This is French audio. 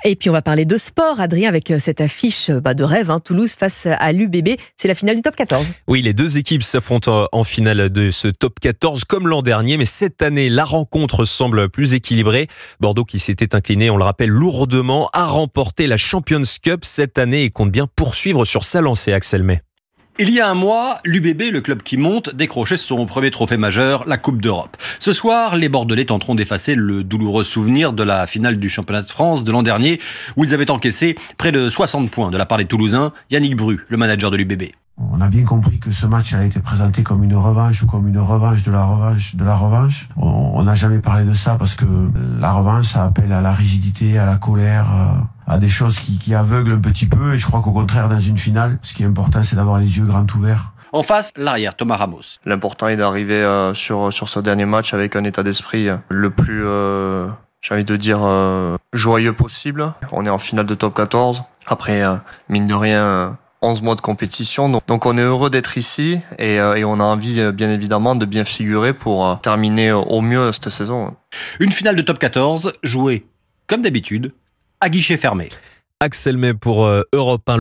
Et puis on va parler de sport, Adrien, avec cette affiche de rêve, Toulouse face à l'UBB. C'est la finale du top 14. Oui, les deux équipes s'affrontent en finale de ce top 14 comme l'an dernier, mais cette année, la rencontre semble plus équilibrée. Bordeaux, qui s'était incliné, on le rappelle, lourdement, a remporté la Champions Cup cette année et compte bien poursuivre sur sa lancée, Axel May. Il y a un mois, l'UBB, le club qui monte, décrochait son premier trophée majeur, la Coupe d'Europe. Ce soir, les Bordelais tenteront d'effacer le douloureux souvenir de la finale du championnat de France de l'an dernier, où ils avaient encaissé près de 60 points de la part des Toulousains. Yannick Bru, le manager de l'UBB. On a bien compris que ce match a été présenté comme une revanche ou comme une revanche de la revanche de la revanche. On n'a jamais parlé de ça parce que la revanche, ça appelle à la rigidité, à la colère, à des choses qui aveuglent un petit peu. Et je crois qu'au contraire, dans une finale, ce qui est important, c'est d'avoir les yeux grands ouverts. En face, l'arrière, Thomas Ramos. L'important est d'arriver sur ce dernier match avec un état d'esprit le plus, j'ai envie de dire, joyeux possible. On est en finale de top 14. Après, mine de rien, 11 mois de compétition, donc on est heureux d'être ici et on a envie bien évidemment de bien figurer pour terminer au mieux cette saison. Une finale de top 14 jouée comme d'habitude à guichet fermé. Axel May pour Europe 1.